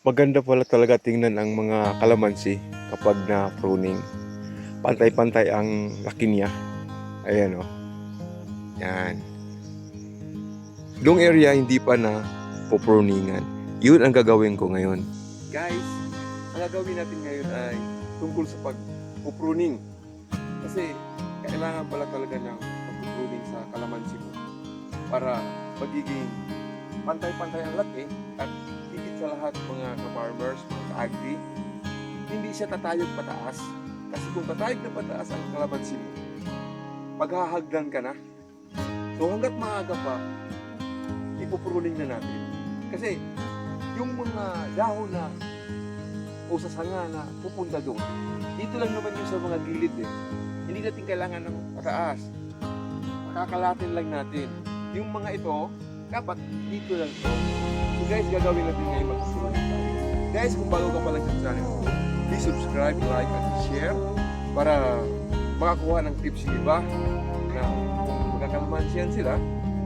Maganda pala talaga tingnan ang mga kalamansi kapag na pruning. Pantay-pantay ang laki niya. Ayan o. Yan. Yung area hindi pa na pupruningan. Yun ang gagawin ko ngayon. Guys, ang gagawin natin ngayon ay tungkol sa pag-pruning. Kasi kailangan pala talaga ng pag-pruning sa kalamansi mo para magiging pantay-pantay ang laki at higit sa lahat mga ka-farmers, mga ka-agri, hindi siya tatayog pataas. Kasi kung tatayog na pataas ang kalamansi mo, paghahagdan ka na. So hanggat maaga pa, ipupruning na natin. Kasi yung mga dahon na o sa sanga na pupunta doon, dito lang naman yung sa mga gilid eh. Hindi natin kailangan ng pataas. Makakalatin lang natin. Yung mga ito, dapat dito lang ito. So guys, gagawin natin ngayon magpupruning tayo. Guys, kung bago ka pa lang sa channel ko, please subscribe, like, at share para makakuha ng tips yung iba na kung magkakalamansiyan sila,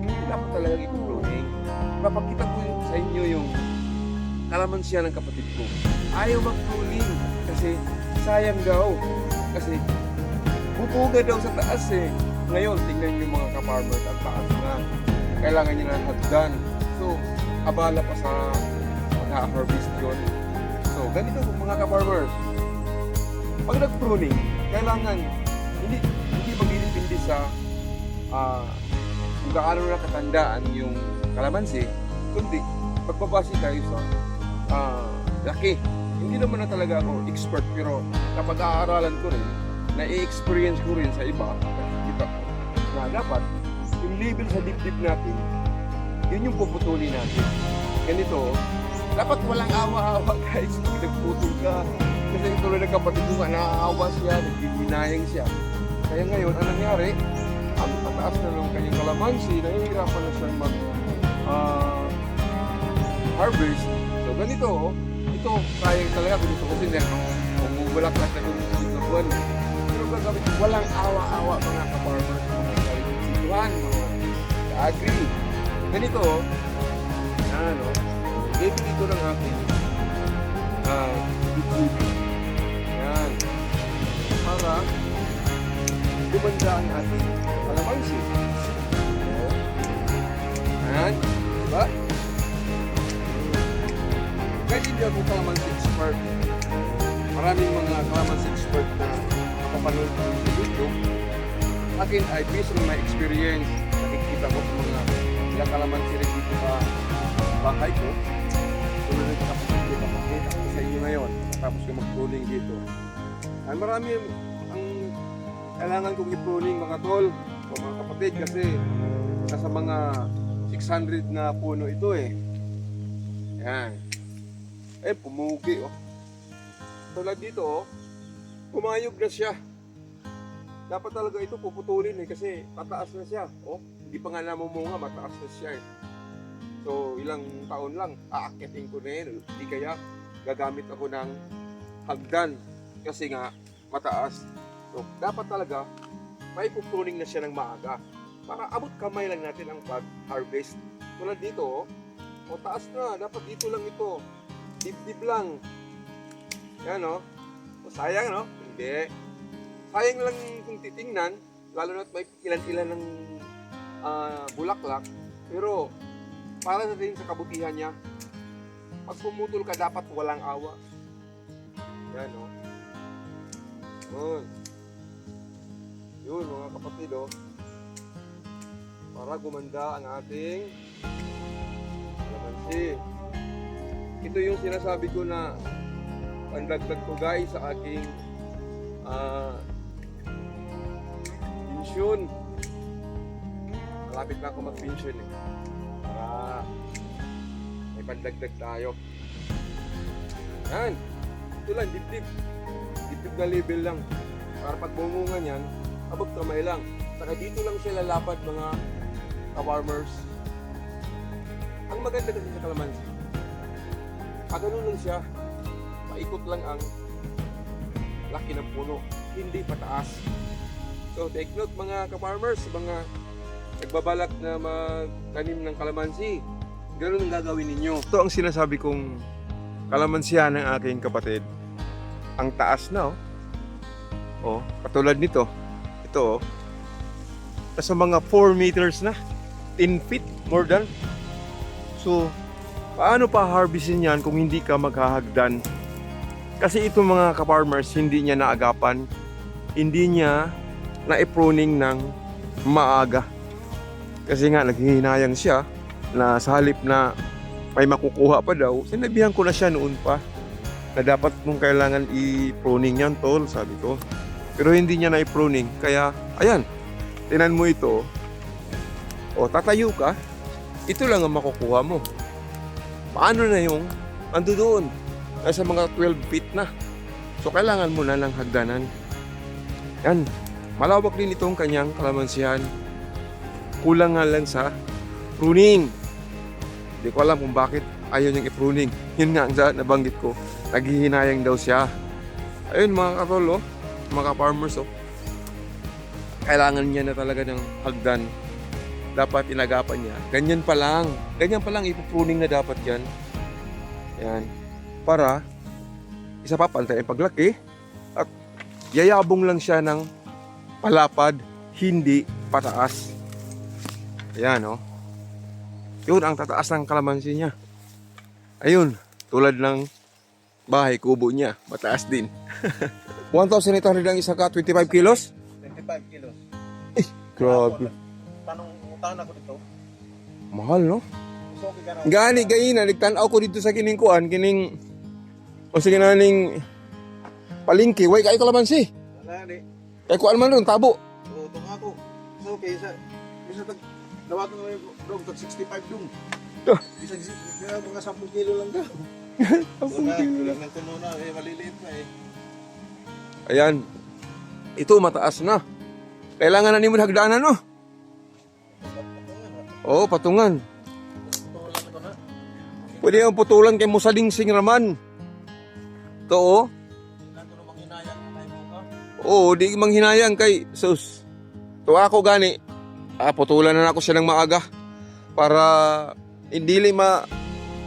hindi dapat talagang ipupruning. Papakita ko sa inyo yung kalamansiyan ng kapatid ko. Ayaw mag-pruning kasi sayang daw. Kasi bubuga daw sa taas eh. Ngayon, tingnan yung mga ka-farmers at taas na. Kailangan niya ng hagdan. So, abala pa sa mag-harvest yun. So, ganito mga ka-farmers. Pag nag-pruning, kailangan hindi magdidepende sa kung gaano na katandaan yung kalamansi, kundi pagbabase tayo sa laki. Hindi naman na talaga ako expert, pero kapag aaralan ko rin, na-experience ko rin sa iba, nakikita ko na dapat yung level sa dibdib natin, yun yung puputulin natin. Ganito, dapat walang awa-awa guys kung nagputol ka. Kasi ito rin ang kapatid ko nga, naaawa siya, naghihinayang siya. Kaya ngayon, ang nangyari, ang pataas na ng kanyang kalamansi, nahihirapan na siyang harvest. So ganito, ito sayang talaga ganito kasi bumubulak-lak na kung sa buwan. Pero gagawin ko, walang awa-awa mga ka-farmers, mga ka-situhan, mga ka-agri. Ganito, yan o, giving ito ng aking YouTube. Yan. Para gumanda ang ating kalamansi. Yan. Diba? Kahit hindi ako kalamansi expert, maraming mga kalamansi expert na nakapanood ko sa YouTube. Akin ay based on my experience, nakikita ko sa mga ilang kalamansi rin dito sa bahay ko. Tulad rin kapakita ko sa inyo ngayon, tapos ko mag-pruning dito. Ay marami ang kailangan kong i-pruning mga tol o mga kapatid kasi nasa mga 600 na puno ito eh. Yan. Eh, pumugi oh. Tulad dito oh, pumayog na siya. Dapat talaga ito puputulin eh kasi tataas na siya. Oh, hindi pa nga namumunga, mataas na siya eh. So, ilang taon lang, aakyatin ko na yun. Hindi kaya gagamit ako ng hagdan kasi nga mataas. So, dapat talaga may pupruning na siya ng maaga para abot kamay lang natin ang pag-harvest. Tulad dito oh, taas na, dapat dito lang ito. Dip-dip lang. Yan o. So, sayang no? Hindi. Sayang lang kung titingnan, lalo na't may ilan-ilan ng bulaklak. Pero, para na rin sa kabutihan niya, pag pumutol ka, dapat walang awa. Yan o. Yun mga kapatid o. Para gumanda ang ating kalamansi. Ito yung sinasabi ko na pandagdag ko guys sa aking pensyon. Malapit na ako mag-pensyon eh. Para may pandagdag tayo. Yan. Ito lang, dip-dip. Dip-dip na level lang. Para pag bumunga niyan, abot kamay lang. Saka dito lang siya lalapad mga ka-farmers. Ang maganda kasi sa kalamansi, ganun lang siya, paikot lang ang laki ng puno, hindi pataas. So take note mga ka-farmers, mga nagbabalak na magtanim ng kalamansi, ganun ang gagawin ninyo. Ito ang sinasabi kong kalamansiya ng aking kapatid. Ang taas na, oh. Oh, katulad nito. Ito, oh. Nasa mga 4 meters na. 10 feet, more than. So, paano pa harvestin yan kung hindi ka maghahagdan? Kasi itong mga ka-farmers, hindi niya naagapan. Hindi niya na-pruning ng maaga. Kasi nga, naghihinayang siya na sa halip na may makukuha pa daw, sinabihan ko na siya noon pa na dapat mong kailangan i-pruning yan, tol, sabi ko. Pero hindi niya na-pruning. Kaya, ayan, tinan mo ito. O, tatayo ka, ito lang ang makukuha mo. Paano na yung ando doon? Nasa mga 12 feet na. So, kailangan mo na ng hagdanan. Yan. Malawak din itong kanyang kalamansihan. Kulang nga lang sa pruning. Hindi ko alam kung bakit ayaw niyang i-pruning. Yun nga ang nabanggit ko. Naghihinayang daw siya. Ayun mga katol, oh. Mga farmers, oh. Kailangan niya na talaga ng hagdan. Dapat inagapan niya. Ganyan pa lang ipupruning na dapat yan. Yan. Para isa pa pantay ang paglaki at yayabong lang siya ng palapad, hindi pataas. Ayan, oh. Yun ang tataas ng kalamansi niya. Ayun, tulad ng bahay kubo niya, mataas din. 1,800 ang isa ka, 25 kilos? 25 kilos. Eh, grabe. Tanong ako dito. Mahal, no? So, okay ka na. Gani, gayina, nagtanaw ko dito sa kining kuan, kining, o sige naning palingki, way kayo kalamansi. Wala, di. Kaya kuan man ron, tabo. So, ito nga ako. So, okay, isa dawatan mo yung dog, tag 65 dong. Duh. Isa, mga 10 kilo lang ka. So, na, kulang ng tuno na, maliliit na eh. Ayan. Ito, mataas na. Kailangan na nimo hagdanan, no? Oo, patungan. Tutulan ito na. Pwede yung putulan kay musalingsing raman. Ito, oh. Ilan ito namang hinayang na tayo mo ka? Oo, di manghinayang kay sus. Tuwa ako gani. Putulan na ako siya ng maaga. Para hindi lima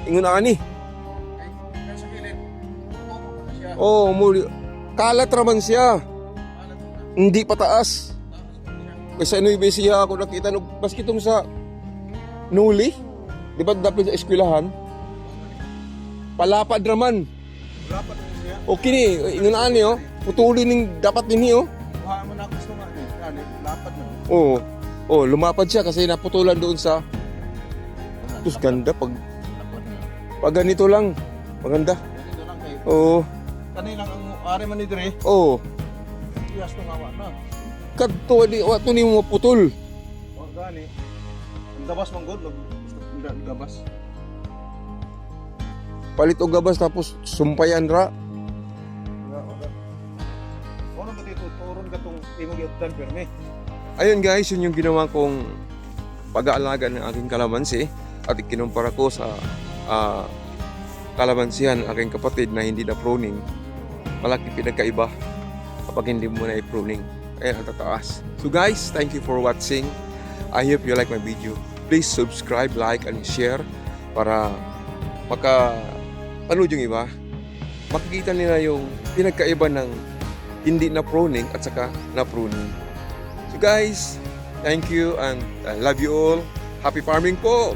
ingon ani. Ay, sa kilid. Tutubo na siya. Oo, muli. Kalat raman siya. Alat mo na. Hindi pataas. Tapos, pag Kasi ano yung siya ako nakita no, baski itong sa Nuli. Di ba dapat sa eskwelahan? Palapad raman. dapat na siya. Okay ni, ingon ani oh. Putulin ning dapat din oh. Kuhaan mo na ako gusto nga. Lapad na. Oo. Oh, lumapad siya kasi naputulan doon sa Tus ganda pag ganito lang. Maganda. Ganito lang kayo. Oo. Kanina ang ari man ni Dre. Oo. Iyas to ngawa na. Kadto di wa to ni mo putol. O gani. Ang gabas mong god, ang gabas. Palit og gabas tapos sumpayan ra. Ano ba dito turon ka tong imong giutan perme? Ayun guys, yun yung ginawa kong pag-aalaga ng aking kalamansi at ikinumpara ko sa kalamansihan ng aking kapatid na hindi na pruning. Malaki pinagkaiba kapag hindi mo na i-pruning. Ayan ang tataas. So guys, thank you for watching. I hope you like my video. Please subscribe, like, and share para maka-panood yung iba. Makikita nila yung pinagkaiba ng hindi na pruning at saka na pruning. So guys, thank you and I love you all. Happy farming po!